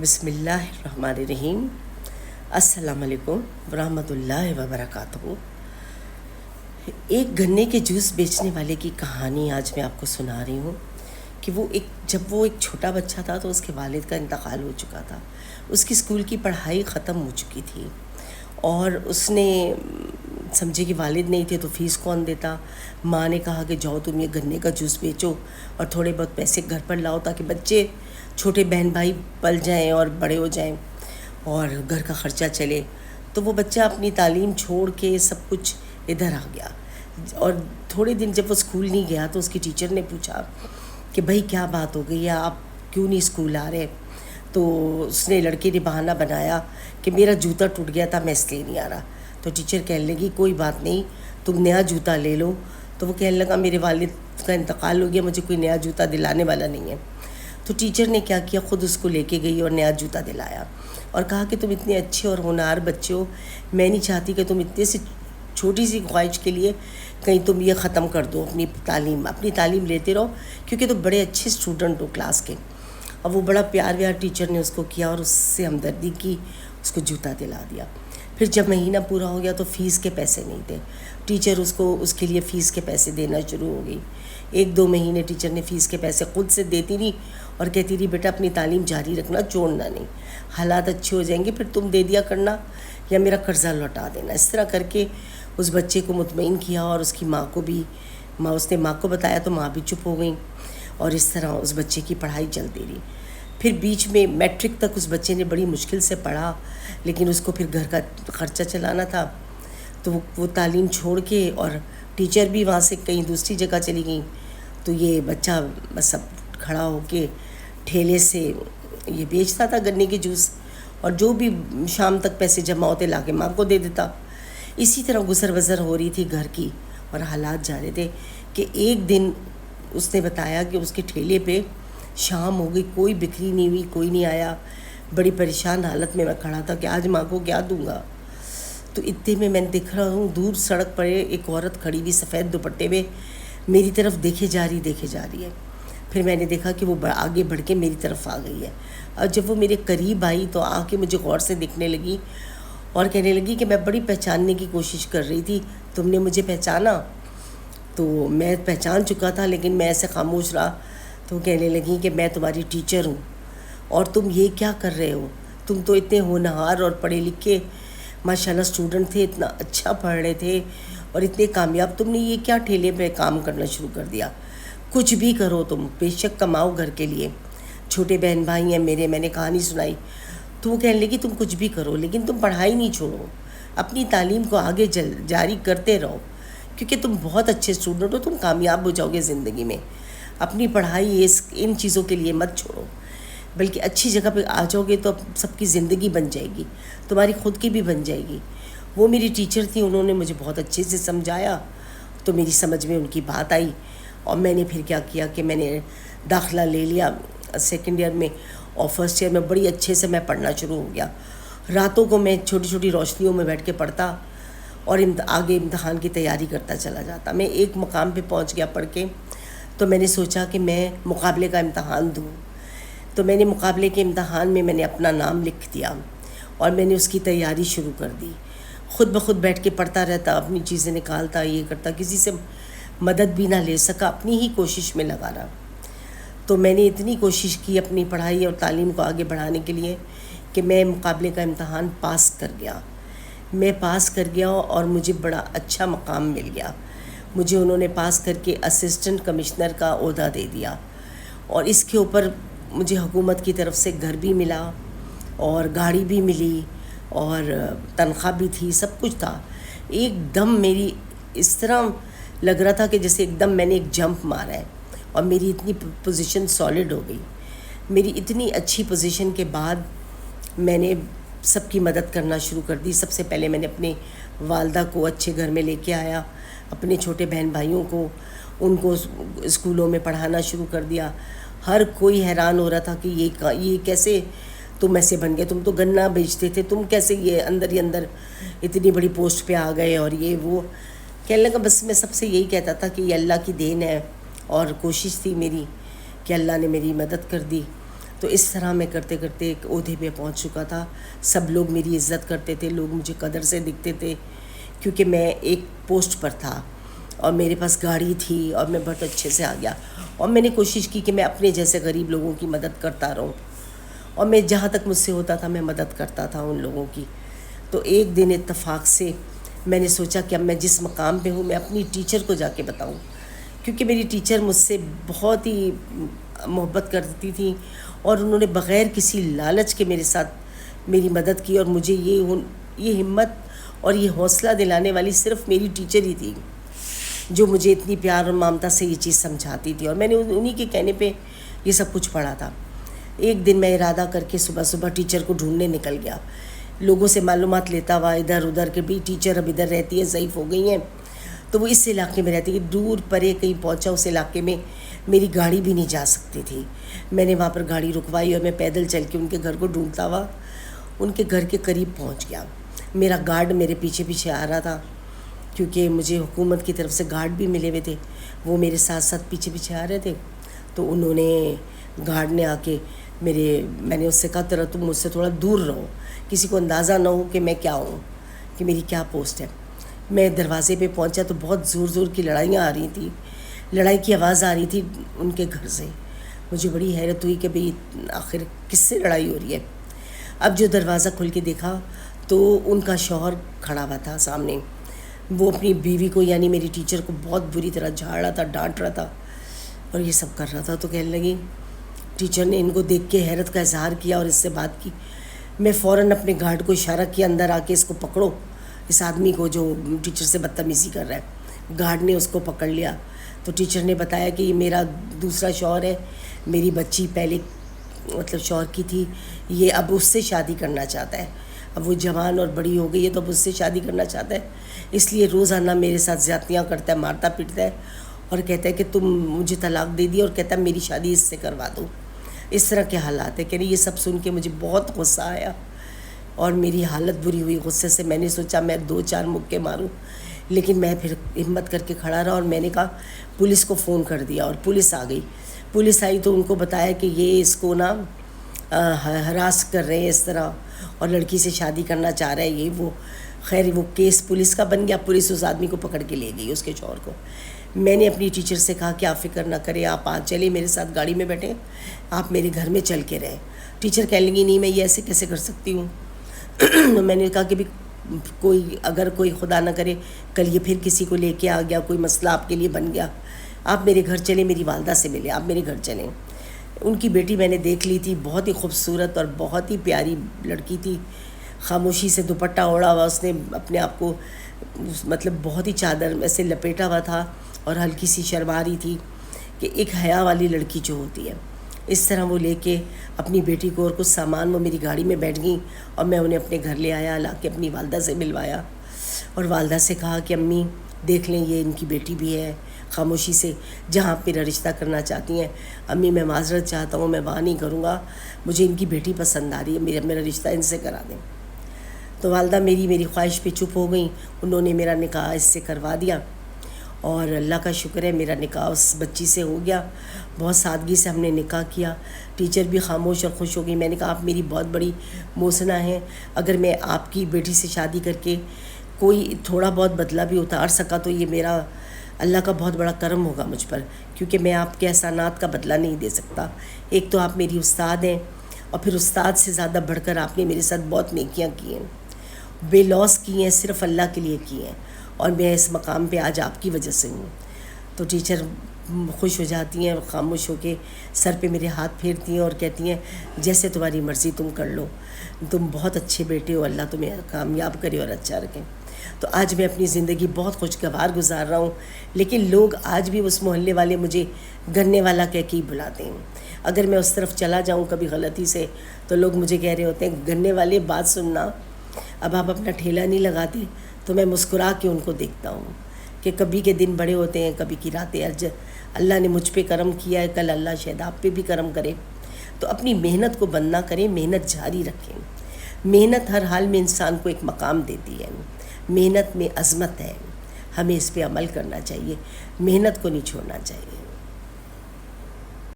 بسم اللہ الرحمن الرحیم۔ السلام علیکم ورحمۃ اللہ وبرکاتہ۔ ایک گنے کے جوس بیچنے والے کی کہانی آج میں آپ کو سنا رہی ہوں کہ جب وہ ایک چھوٹا بچہ تھا تو اس کے والد کا انتقال ہو چکا تھا۔ اس کی اسکول کی پڑھائی ختم ہو چکی تھی اور اس نے سمجھے کہ والد نہیں تھے تو فیس کون دیتا۔ ماں نے کہا کہ جاؤ تم یہ گنے کا جوس بیچو اور تھوڑے بہت پیسے گھر پر لاؤ تاکہ بچے چھوٹے بہن بھائی پل جائیں اور بڑے ہو جائیں اور گھر کا خرچہ چلے۔ تو وہ بچہ اپنی تعلیم چھوڑ کے سب کچھ ادھر آ گیا، اور تھوڑے دن جب وہ اسکول نہیں گیا تو اس کی ٹیچر نے پوچھا کہ بھائی کیا بات ہو گئی ہے، آپ کیوں نہیں اسکول آ رہے؟ تو اس نے لڑکے نے بہانہ بنایا کہ میرا جوتا ٹوٹ گیا تھا، میں اس لیے نہیں آ رہا۔ تو ٹیچر کہنے لگی کوئی بات نہیں، تم نیا جوتا لے لو۔ تو وہ کہنے لگا میرے والد کا انتقال ہو گیا، مجھے کوئی نیا جوتا دلانے والا نہیں ہے۔ تو ٹیچر نے کیا کیا، خود اس کو لے کے گئی اور نیا جوتا دلایا اور کہا کہ تم اتنے اچھے اور ہونہار بچے ہو، میں نہیں چاہتی کہ تم اتنے سی چھوٹی سی خواہش کے لیے کہیں تم یہ ختم کر دو اپنی تعلیم لیتے رہو، کیونکہ تم بڑے اچھے اسٹوڈنٹ ہو کلاس کے۔ اور وہ بڑا پیار ٹیچر نے اس کو کیا اور اس سے ہمدردی کی، اس کو جوتا دلا دیا۔ پھر جب مہینہ پورا ہو گیا تو فیس کے پیسے نہیں تھے، ٹیچر اس کے لیے فیس کے پیسے دینا شروع ہو گئی۔ 1-2 مہینے ٹیچر نے فیس کے پیسے خود سے دیتی رہی اور کہتی رہی بیٹا اپنی تعلیم جاری رکھنا، چھوڑنا نہیں، حالات اچھے ہو جائیں گے پھر تم دے دیا کرنا یا میرا قرضہ لوٹا دینا۔ اس طرح کر کے اس بچے کو مطمئن کیا اور اس کی ماں کو بتایا تو ماں بھی چپ ہو گئی، اور اس طرح اس بچے کی پڑھائی چلتی رہی۔ پھر بیچ میں میٹرک تک اس بچے نے بڑی مشکل سے پڑھا، لیکن اس کو پھر گھر کا خرچہ چلانا تھا، تو وہ تعلیم چھوڑ کے، اور ٹیچر بھی وہاں سے کہیں دوسری جگہ چلی گئی، تو یہ بچہ بس اب کھڑا ہو کے ٹھیلے سے یہ بیچتا تھا گنے کے جوس، اور جو بھی شام تک پیسے جمع ہوتے لا کے ماں کو دے دیتا۔ اسی طرح گزر بسر ہو رہی تھی گھر کی، اور حالات جا رہے تھے کہ ایک دن اس نے بتایا کہ اس کے ٹھیلے پہ شام ہو گئی، کوئی بکری نہیں ہوئی، کوئی نہیں آیا۔ بڑی پریشان حالت میں کھڑا تھا کہ آج ماں کو کیا دوں گا۔ تو اتنے میں نے دیکھ رہا ہوں دور سڑک پر ایک عورت کھڑی ہوئی سفید دوپٹے میں میری طرف دیکھے جا رہی ہے۔ پھر میں نے دیکھا کہ وہ آگے بڑھ کے میری طرف آ گئی ہے، اور جب وہ میرے قریب آئی تو آ کے مجھے غور سے دیکھنے لگی اور کہنے لگی کہ میں بڑی پہچاننے کی کوشش کر رہی تھی، تم نے مجھے پہچانا؟ تو میں پہچان چکا تھا لیکن میں ایسے خاموش رہا۔ تو کہنے لگی کہ میں تمہاری ٹیچر ہوں، اور تم یہ کیا کر رہے ہو؟ تم تو اتنے ہونہار اور پڑھے لکھے ماشاءاللہ اسٹوڈنٹ تھے، اتنا اچھا پڑھ رہے تھے اور اتنے کامیاب، تم نے یہ کیا ٹھیلے پہ کام کرنا شروع کر دیا؟ کچھ بھی کرو، تم بے شک کماؤ گھر کے لیے، چھوٹے بہن بھائی ہیں میرے، میں نے کہانی سنائی۔ تو وہ کہنے لگی تم کچھ بھی کرو لیکن تم پڑھائی نہیں چھوڑو، اپنی تعلیم کو آگے جاری کرتے رہو، کیونکہ تم بہت اچھے اسٹوڈنٹ ہو، تم کامیاب ہو جاؤ گے زندگی میں۔ اپنی پڑھائی ان چیزوں کے لیے مت چھوڑو، بلکہ اچھی جگہ پہ آ جاؤ گے تو سب کی زندگی بن جائے گی، تمہاری خود کی بھی بن جائے گی۔ وہ میری ٹیچر تھی، انہوں نے مجھے بہت اچھے سے سمجھایا، تو میری سمجھ میں ان کی بات آئی، اور میں نے پھر کیا کیا کہ میں نے داخلہ لے لیا سیکنڈ ایئر میں، اور فرسٹ ایئر میں بڑی اچھے سے میں پڑھنا شروع ہو گیا۔ راتوں کو میں چھوٹی چھوٹی روشنیوں میں بیٹھ کے پڑھتا اور آگے امتحان کی تیاری کرتا چلا جاتا۔ میں ایک مقام پہ پہنچ گیا پڑھ کے، تو میں نے سوچا کہ میں مقابلے کا امتحان دوں۔ تو میں نے مقابلے کے امتحان میں نے اپنا نام لکھ دیا اور میں نے اس کی تیاری شروع کر دی۔ خود بخود بیٹھ کے پڑھتا رہتا، اپنی چیزیں نکالتا، یہ کرتا، کسی سے مدد بھی نہ لے سکا، اپنی ہی کوشش میں لگا رہا۔ تو میں نے اتنی کوشش کی اپنی پڑھائی اور تعلیم کو آگے بڑھانے کے لیے کہ میں مقابلے کا امتحان پاس کر گیا۔ میں پاس کر گیا اور مجھے بڑا اچھا مقام مل گیا۔ مجھے انہوں نے پاس کر کے اسسٹنٹ کمشنر کا عہدہ دے دیا، اور اس کے اوپر مجھے حکومت کی طرف سے گھر بھی ملا اور گاڑی بھی ملی اور تنخواہ بھی تھی، سب کچھ تھا۔ ایک دم میری اس طرح لگ رہا تھا کہ جیسے ایک دم میں نے ایک جمپ مارا ہے، اور میری اتنی پوزیشن سالڈ ہو گئی۔ میری اتنی اچھی پوزیشن کے بعد میں نے سب کی مدد کرنا شروع کر دی۔ سب سے پہلے میں نے اپنے والدہ کو اچھے گھر میں لے کے آیا، اپنے چھوٹے بہن بھائیوں کو، ان کو اسکولوں میں پڑھانا شروع کر دیا۔ ہر کوئی حیران ہو رہا تھا کہ یہ کیسے تم ایسے بن گئے، تم تو گنا بیچتے تھے، تم کیسے یہ اندر ہی اندر اتنی بڑی پوسٹ پہ آ گئے، اور یہ وہ۔ کہنے لگا بس میں سب سے یہی کہتا تھا کہ یہ اللہ کی دین ہے، اور کوشش تھی میری کہ اللہ نے میری مدد کر دی۔ تو اس طرح میں کرتے کرتے ایک عہدے پہ پہنچ چکا تھا. سب لوگ میری عزت کرتے تھے, لوگ مجھے قدر سے دکھتے تھے, کیونکہ میں ایک پوسٹ پر تھا اور میرے پاس گاڑی تھی اور میں بہت اچھے سے آ گیا. اور میں نے کوشش کی کہ میں اپنے جیسے غریب لوگوں کی مدد کرتا رہوں, اور میں جہاں تک مجھ سے ہوتا تھا میں مدد کرتا تھا ان لوگوں کی. تو ایک دن اتفاق سے میں نے سوچا کہ اب میں جس مقام پہ ہوں میں اپنی ٹیچر کو جا کے بتاؤں, کیونکہ میری ٹیچر مجھ سے بہت ہی محبت کرتی تھی اور انہوں نے بغیر کسی لالچ کے میرے ساتھ میری مدد کی. اور مجھے یہ ہمت اور یہ حوصلہ دلانے والی صرف میری ٹیچر ہی تھی جو مجھے اتنی پیار اور ممتا سے یہ چیز سمجھاتی تھی, اور میں نے انہی کے کہنے پہ یہ سب کچھ پڑھا تھا. ایک دن میں ارادہ کر کے صبح صبح ٹیچر کو ڈھونڈنے نکل گیا, لوگوں سے معلومات لیتا ہوا ادھر ادھر کہ بھی ٹیچر اب ادھر رہتی ہے, ضعیف ہو گئی ہیں, تو وہ اس علاقے میں رہتی ہے. دور پرے کہیں پہنچا, اس علاقے میں میری گاڑی بھی نہیں جا سکتی تھی. میں نے وہاں پر گاڑی رکوائی اور میں پیدل چل کے ان کے گھر کو ڈھونڈتا ہوا ان کے گھر کے قریب پہنچ گیا. میرا گارڈ میرے پیچھے پیچھے آ رہا تھا, کیونکہ مجھے حکومت کی طرف سے گارڈ بھی ملے ہوئے تھے, وہ میرے ساتھ ساتھ پیچھے پیچھے آ رہے تھے. تو انہوں نے گارڈ نے آ کے میں نے اس سے کہا ذرا تم مجھ سے تھوڑا دور رہو, کسی کو اندازہ نہ ہو کہ میں کیا ہوں, کہ میری کیا پوسٹ ہے. میں دروازے پہ پہنچا تو بہت زور زور کی لڑائیاں آ رہی تھیں, لڑائی کی آواز آ رہی تھی ان کے گھر سے. مجھے بڑی حیرت ہوئی کہ بھئی آخر کس سے لڑائی ہو رہی ہے. اب جو دروازہ کھل کے دیکھا تو ان کا شوہر کھڑا ہوا تھا سامنے. وہ اپنی بیوی کو یعنی میری ٹیچر کو بہت بری طرح جھاڑ رہا تھا, ڈانٹ رہا تھا اور یہ سب کر رہا تھا. تو کہنے لگی, ٹیچر نے ان کو دیکھ کے حیرت کا اظہار کیا اور اس سے بات کی. میں فوراً اپنے گارڈ کو اشارہ کیا اندر آ کے اس کو پکڑو, اس آدمی کو جو ٹیچر سے بدتمیزی کر رہا ہے. گارڈ نے اس کو پکڑ لیا. تو ٹیچر نے بتایا کہ یہ میرا دوسرا شوہر ہے, میری بچی پہلے مطلب شوہر کی تھی, یہ اب اس سے شادی کرنا چاہتا ہے. اب وہ جوان اور بڑی ہو گئی ہے تو اب اس سے شادی کرنا چاہتا ہے, اس لیے روزانہ میرے ساتھ زیادتیاں کرتا ہے, مارتا پیٹتا ہے اور کہتا ہے کہ تم مجھے طلاق دے دی اور کہتا ہے میری شادی اس سے کروا دو. اس طرح کے حالات ہیں. کہ یہ سب سن کے مجھے بہت غصہ آیا اور میری حالت بری ہوئی غصے سے. میں نے سوچا میں 2-4 مکے ماروں, لیکن میں پھر ہمت کر کے کھڑا رہا اور میں نے کہا پولیس کو فون کر دیا. اور پولیس آ گئی. پولیس آئی تو ان کو بتایا کہ یہ اس کو نا ہراس کر رہے ہیں اس طرح اور لڑکی سے شادی کرنا چاہ رہا ہے یہ وہ. خیر وہ کیس پولیس کا بن گیا. پولیس اس آدمی کو پکڑ کے لے گئی, اس کے شوہر کو. میں نے اپنی ٹیچر سے کہا کہ آپ فکر نہ کریں, آپ چلے میرے ساتھ گاڑی میں بیٹھیں, آپ میرے گھر میں چل کے رہیں. ٹیچر کہنے لگی نہیں میں یہ ایسے کیسے کر سکتی ہوں. میں نے کہا کہ بھی اگر کوئی خدا نہ کرے کل یہ پھر کسی کو لے کے آ گیا, کوئی مسئلہ آپ کے لیے بن گیا, آپ میرے گھر چلیں, میری والدہ سے ملیں, آپ میرے گھر چلیں. ان کی بیٹی میں نے دیکھ لی تھی, بہت ہی خوبصورت اور بہت ہی پیاری لڑکی تھی. خاموشی سے دوپٹہ اوڑھا ہوا, اس نے اپنے آپ کو مطلب بہت ہی چادر میں سے لپیٹا ہوا تھا اور ہلکی سی شرما رہی تھی کہ ایک حیا والی لڑکی جو ہوتی ہے. اس طرح وہ لے کے اپنی بیٹی کو اور کچھ سامان وہ میری گاڑی میں بیٹھ گئیں اور میں انہیں اپنے گھر لے آیا, لا کے اپنی والدہ سے ملوایا اور والدہ سے کہا کہ امی دیکھ لیں یہ ان کی بیٹی بھی ہے. خاموشی سے جہاں آپ میرا رشتہ کرنا چاہتی ہیں امی میں معذرت چاہتا ہوں, میں وہاں نہیں کروں گا, مجھے ان کی بیٹی پسند آ رہی ہے, میرا رشتہ ان سے کرا دیں. تو والدہ میری خواہش پہ چپ ہو گئیں. انہوں نے میرا نکاح اس سے کروا دیا اور اللہ کا شکر ہے میرا نکاح اس بچی سے ہو گیا. بہت سادگی سے ہم نے نکاح کیا. ٹیچر بھی خاموش اور خوش ہو گئی. میں نے کہا آپ میری بہت بڑی موسنا ہیں, اگر میں آپ کی بیٹی سے شادی کر کے کوئی تھوڑا بہت بدلہ بھی اتار سکا تو یہ میرا اللہ کا بہت بڑا کرم ہوگا مجھ پر, کیونکہ میں آپ کے احسانات کا بدلہ نہیں دے سکتا. ایک تو آپ میری استاد ہیں اور پھر استاد سے زیادہ بڑھ کر آپ نے میرے ساتھ بہت نیکیاں کی ہیں, بے لوث کی ہیں, صرف اللہ کے لیے کی ہیں, اور میں اس مقام پہ آج آپ کی وجہ سے ہوں. تو ٹیچر خوش ہو جاتی ہیں, خاموش ہو کے سر پہ میرے ہاتھ پھیرتی ہیں اور کہتی ہیں جیسے تمہاری مرضی تم کر لو, تم بہت اچھے بیٹے ہو, اللہ تمہیں کامیاب کرے اور اچھا رکھیں. تو آج میں اپنی زندگی بہت خوشگوار گزار رہا ہوں, لیکن لوگ آج بھی اس محلے والے مجھے گنے والا کہہ کے ہی بلاتے ہیں. اگر میں اس طرف چلا جاؤں کبھی غلطی سے تو لوگ مجھے کہہ رہے ہوتے ہیں گنے والے بات سننا, اب آپ اپنا ٹھیلا نہیں لگاتے. تو میں مسکرا کے ان کو دیکھتا ہوں کہ کبھی کے دن بڑے ہوتے ہیں, کبھی کی راتیں. اللہ نے مجھ پہ کرم کیا ہے, کل اللہ شاید آپ پہ بھی کرم کرے. تو اپنی محنت کو بند نہ کریں, محنت جاری رکھیں. محنت ہر حال میں انسان کو ایک مقام دیتی ہے. محنت میں عظمت ہے, ہمیں اس پہ عمل کرنا چاہیے, محنت کو نہیں چھوڑنا چاہیے.